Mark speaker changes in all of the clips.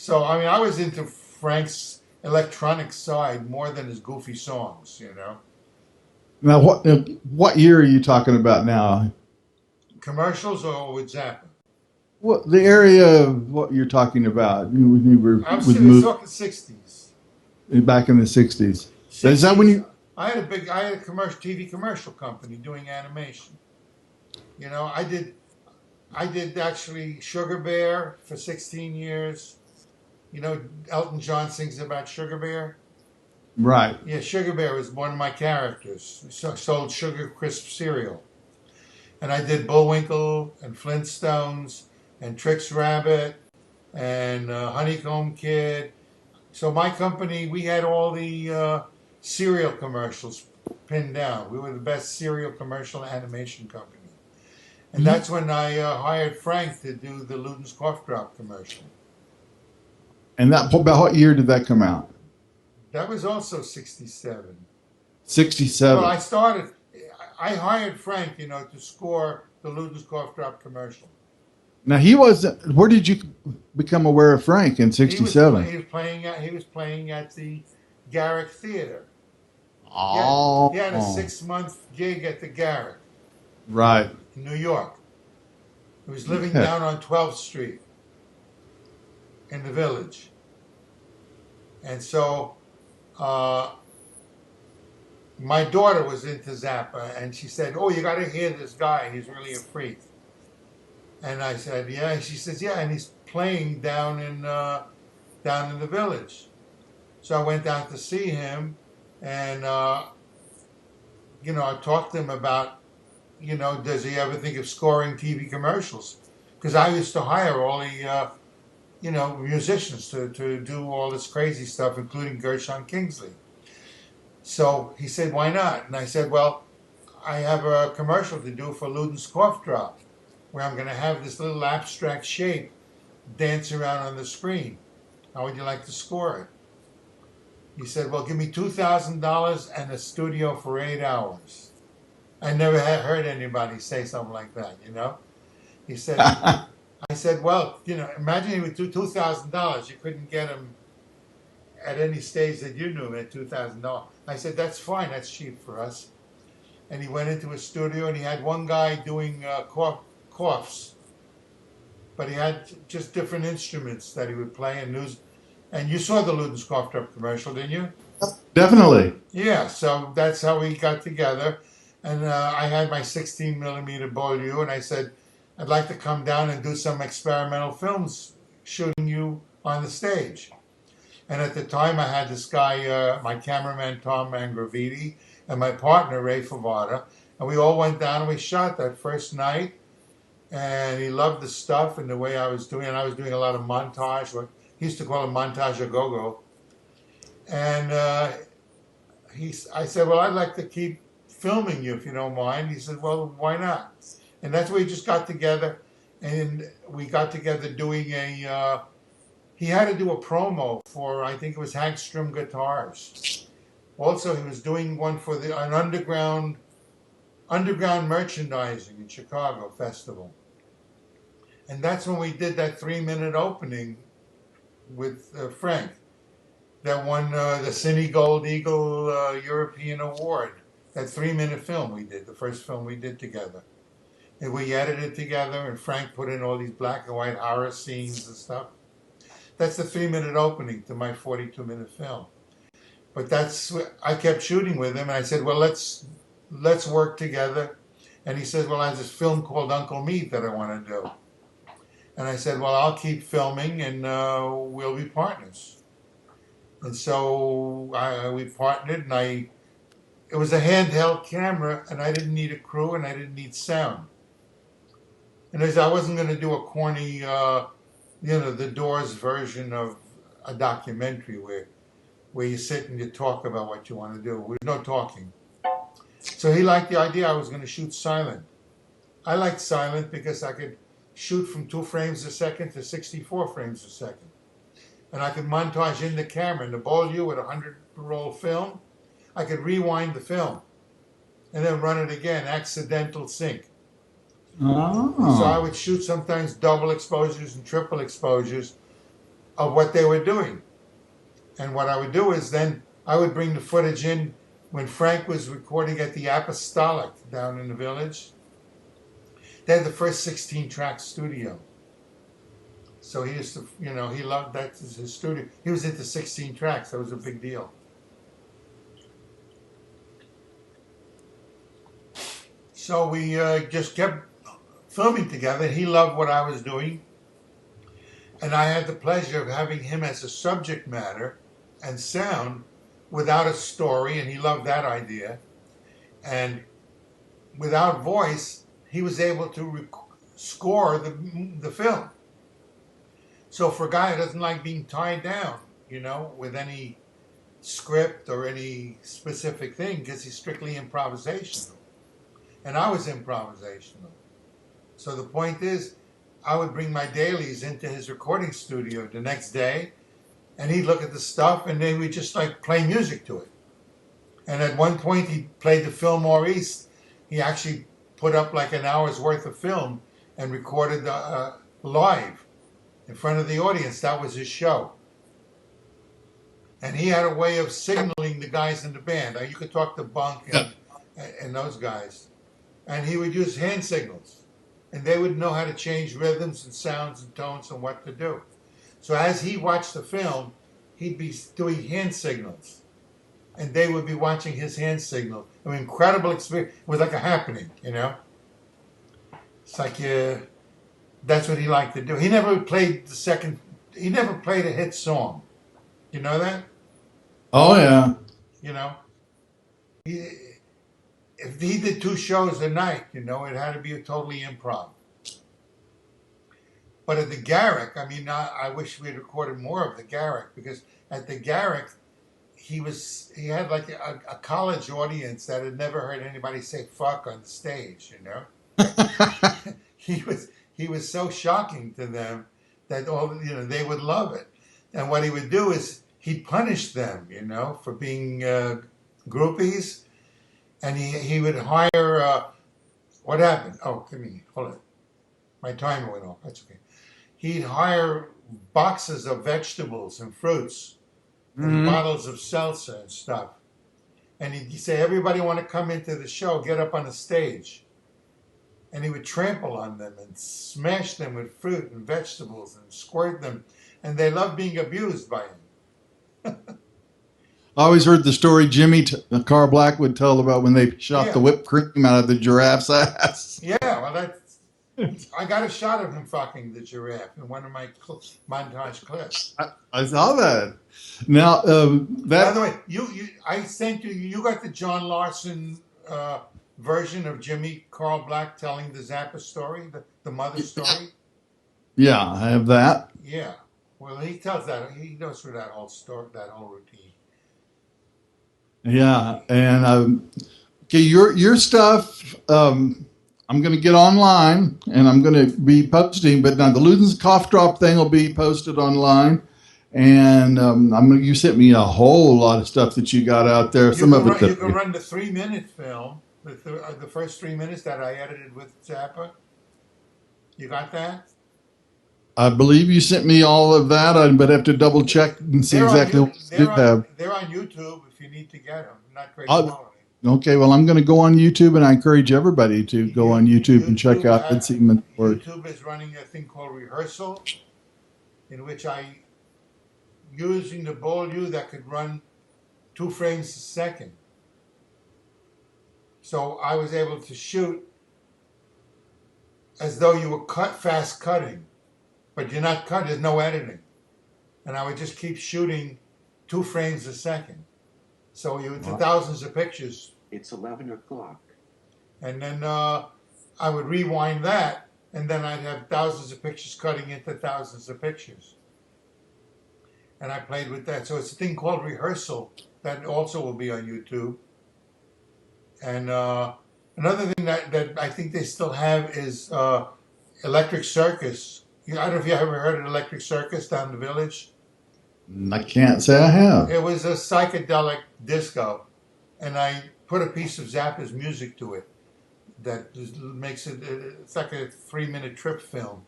Speaker 1: So, I mean, I was into Frank's electronic side more than his goofy songs, you know.
Speaker 2: Now, what year are you talking about now?
Speaker 1: Commercials or with Zappa?
Speaker 2: What the area of what you're talking about when you were
Speaker 1: I
Speaker 2: with
Speaker 1: was talking 60s.
Speaker 2: back in the '60s? Is that when
Speaker 1: 60s,
Speaker 2: you?
Speaker 1: I had a commercial TV commercial company doing animation. You know, I did actually Sugar Bear for 16 years. You know, Elton John sings about Sugar Bear.
Speaker 2: Right.
Speaker 1: Yeah, Sugar Bear was one of my characters. Sold Sugar Crisp cereal. And I did Bullwinkle and Flintstones and Trix Rabbit and Honeycomb Kid. So my company, we had all the cereal commercials pinned down. We were the best cereal commercial animation company. And
Speaker 2: You,
Speaker 1: that's when I hired Frank to do the Luden's Cough Drop commercial.
Speaker 2: and that about what year did that come out?
Speaker 1: That was also 67. Well,
Speaker 2: '67.
Speaker 1: I hired Frank, you know, to score the Luden's Cough Drop commercial.
Speaker 2: Now he wasn't. Where did you become aware of Frank in '67?
Speaker 1: He was playing at the Garrick Theater. He had a
Speaker 2: Oh,
Speaker 1: 6-month gig at the Garrick
Speaker 2: right.
Speaker 1: in New York. He was living
Speaker 2: Yeah.
Speaker 1: down on 12th Street in the Village. And so uh, my daughter was into Zappa, and she said, "Oh, you got to hear this guy. He's really a freak." And I said, "Yeah." And she says, "Yeah, and he's playing down in the Village." So I went down to see him, and you know, I talked to him about, you know, does he ever think of scoring TV commercials? Because I used to hire all the you know, musicians to do all this crazy stuff, including Gershon Kingsley. So he said, "Why not?" And I said, "Well, I have a commercial to do for Luden's Cough Drop, where I'm going to have this little abstract shape dance around on the screen. How would you like to score it?" He said, "Well, give me $2,000 and a studio for 8 hours." I never had heard anybody say something like that, you know? He said, I said, "Well, you know, imagine he would do $2,000. You couldn't get him at any stage that you knew him at $2,000." I said, "That's fine. That's cheap for us." And he went into his studio and he had one guy doing coughs, but he had just different instruments that he would play and news. And you saw the Luden's Cough Drop commercial, didn't you?
Speaker 2: Definitely.
Speaker 1: Yeah, so that's how we got together. And I had my 16 millimeter Beaulieu, and I said, "I'd like to come down and do some experimental films shooting you on the stage." And at the time, I had this guy, my cameraman Tom Mangraviti, and my partner Ray Favada, and we all went down and we shot that first night. And he loved the stuff and the way I was doing. And I was doing a lot of montage, what he used to call a montage a go-go. And I said, "Well, I'd like to keep filming you if you don't mind." He said, "Well, why not?" And that's where we just got together, and we got together doing a. He had to do a promo for, I think it was Hagstrom Guitars. Also, he was doing one for an underground merchandising in Chicago festival, and that's when we did that 3-minute opening with Frank that won the Cine Gold Eagle European Award. That 3-minute film we did, the first film we did together. And we edited together, and Frank put in all these black and white horror scenes and stuff. That's the 3-minute opening to my 42-minute film. But I kept shooting with him, and I said, "Well, let's work together." And he says, "Well, I have this film called Uncle Meat that I want to do." And I said, "Well, I'll keep filming, and we'll be partners." And so we partnered, and it was a handheld camera, and I didn't need a crew, and I didn't need sound. And I wasn't going to do a corny, you know, the Doors version of a documentary where you sit and you talk about what you want to do. There's no talking. So he liked the idea I was going to shoot silent. I liked silent because I could shoot from 2 frames a second to 64 frames a second. And I could montage in the camera. In the Beaulieu with a 100-roll film, I could rewind the film and then run it again, accidental sync. So I
Speaker 2: Oh,
Speaker 1: would shoot sometimes double exposures and triple exposures of what they were doing. And what I would do is then I would bring the footage in when Frank was recording at the Apostolic down in the village. They had the first 16-track studio. So he used to, he loved that as his studio. He was into 16 tracks. That was a big deal. So we just kept filming together. He loved what I was doing. And I had the pleasure of having him as a subject matter and sound without a story. And he loved that idea. And without voice, he was able to score the film. So for a guy who doesn't like being tied down, with any script or any specific thing, because he's strictly improvisational. And I was improvisational. So the point is, I would bring my dailies into his recording studio the next day, and he'd look at the stuff, and then we'd just play music to it. And at one point, he played the Fillmore East. He actually put up an hour's worth of film and recorded live in front of the audience. That was his show. And he had a way of signaling the guys in the band. You could talk to Bunk and those guys. And he would use hand signals. And they would know how to change rhythms and sounds and tones and what to do. So as he watched the film, he'd be doing hand signals. And they would be watching his hand signal. An incredible experience. It was like a happening, It's like, that's what he liked to do. He never played he never played a hit song. You know that?
Speaker 2: Oh, yeah.
Speaker 1: If he did 2 shows a night, it had to be a totally improv. But at the Garrick, I wish we had recorded more of the Garrick, because at the Garrick, he had a college audience that had never heard anybody say fuck on the stage, He was so shocking to them that they would love it. And what he would do is he'd punish them, for being groupies. And he would hire, what happened? Oh, give me, hold it. My timer went off. That's okay. He'd hire boxes of vegetables and fruits and bottles of seltzer and stuff. And he'd say, everybody want to come into the show, get up on the stage. And he would trample on them and smash them with fruit and vegetables and squirt them. And they loved being abused by him.
Speaker 2: I always heard the story Carl Black would tell about when they shot the whipped cream out of the giraffe's ass.
Speaker 1: Yeah, well, I got a shot of him fucking the giraffe in one of my montage clips.
Speaker 2: I saw that. Now,
Speaker 1: By the way, I sent you got the John Larson version of Jimmy Carl Black telling the Zappa story, the mother story?
Speaker 2: Yeah, I have that.
Speaker 1: Yeah. Well, he tells that. He goes through that whole story, that whole routine.
Speaker 2: Yeah, and okay, your stuff. I'm going to get online, and I'm going to be posting. But now the Luden's cough drop thing will be posted online, and you sent me a whole lot of stuff that you got out there.
Speaker 1: You can run the 3-minute film, the first 3 minutes that I edited with Zappa. You got that?
Speaker 2: I believe you sent me all of that. I'd have to double check and see exactly what you have.
Speaker 1: They're on YouTube if you need to get them. Not great quality.
Speaker 2: Okay, well, I'm going to go on YouTube, and I encourage everybody to go on YouTube and check out Ed Seeman's work.
Speaker 1: YouTube is running a thing called Rehearsal, in which using the Bowl U that could run 2 frames a second. So I was able to shoot as though you were fast cutting, but you're not cutting, there's no editing. And I would just keep shooting 2 frames a second. So to thousands of pictures.
Speaker 3: It's 11 o'clock.
Speaker 1: And then I would rewind that, and then I'd have thousands of pictures cutting into thousands of pictures. And I played with that. So it's a thing called Rehearsal that also will be on YouTube. And another thing that I think they still have is Electric Circus. I don't know if you ever heard of Electric Circus down the village.
Speaker 2: I can't say I have.
Speaker 1: It was a psychedelic disco, and I put a piece of Zappa's music to it that makes it, it's like a 3-minute trip film.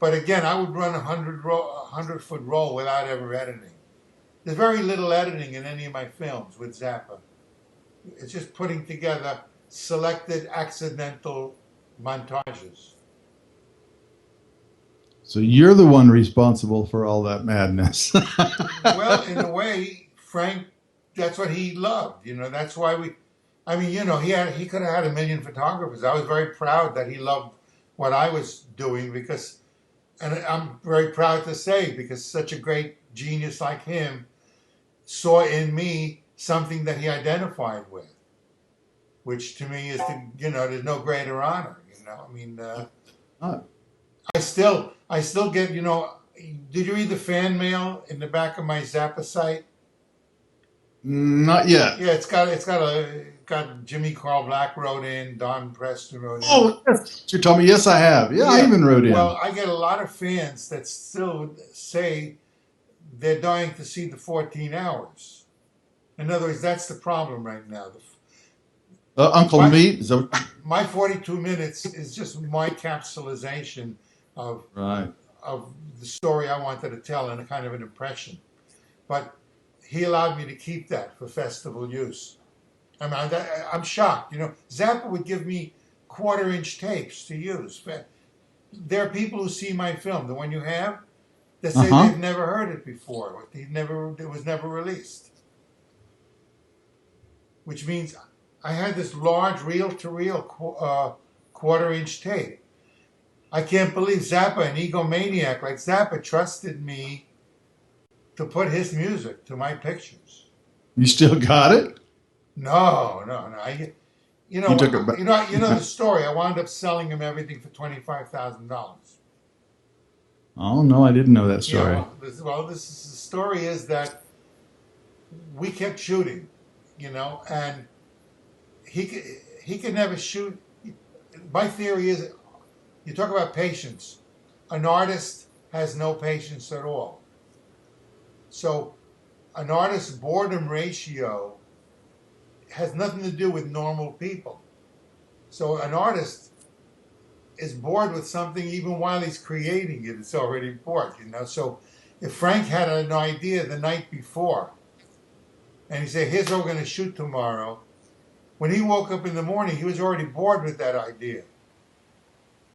Speaker 1: But again, I would run a 100-foot roll without ever editing. There's very little editing in any of my films with Zappa. It's just putting together selected accidental montages.
Speaker 2: So you're the one responsible for all that madness.
Speaker 1: Well, in a way, Frank, that's what he loved. That's why I mean, he could have had a million photographers. I was very proud that he loved what I was doing and I'm very proud to say, because such a great genius like him saw in me something that he identified with, which to me is, there's no greater honor. I mean, I still get, did you read the fan mail in the back of my Zappa site?
Speaker 2: Not yet.
Speaker 1: Yeah, it's got Jimmy Carl Black wrote in, Don Preston wrote in.
Speaker 2: Oh, yes. You told me. Yes, I have. Yeah, I even wrote in.
Speaker 1: Well, I get a lot of fans that still say they're dying to see the 14 hours. In other words, that's the problem right now.
Speaker 2: Uncle Meat?
Speaker 1: My 42 minutes is just my capsulization of the story I wanted to tell and a kind of an impression. But he allowed me to keep that for festival use. I mean, I'm shocked. Zappa would give me quarter-inch tapes to use. There are people who see my film, the one you have, that say they've never heard it before. It was never released. Which means I had this large reel-to-reel quarter-inch tape. I can't believe Zappa, an egomaniac like Zappa, trusted me to put his music to my pictures.
Speaker 2: You still got it?
Speaker 1: No. You
Speaker 2: took it back.
Speaker 1: You know the story. I wound up selling him everything for $25,000.
Speaker 2: Oh no, I didn't know that story.
Speaker 1: The story is that we kept shooting, and he could never shoot. My theory is, you talk about patience. An artist has no patience at all. So, an artist's boredom ratio has nothing to do with normal people. So an artist is bored with something even while he's creating it. It's already bored, So if Frank had an idea the night before, and he said, here's what we're going to shoot tomorrow, when he woke up in the morning, he was already bored with that idea.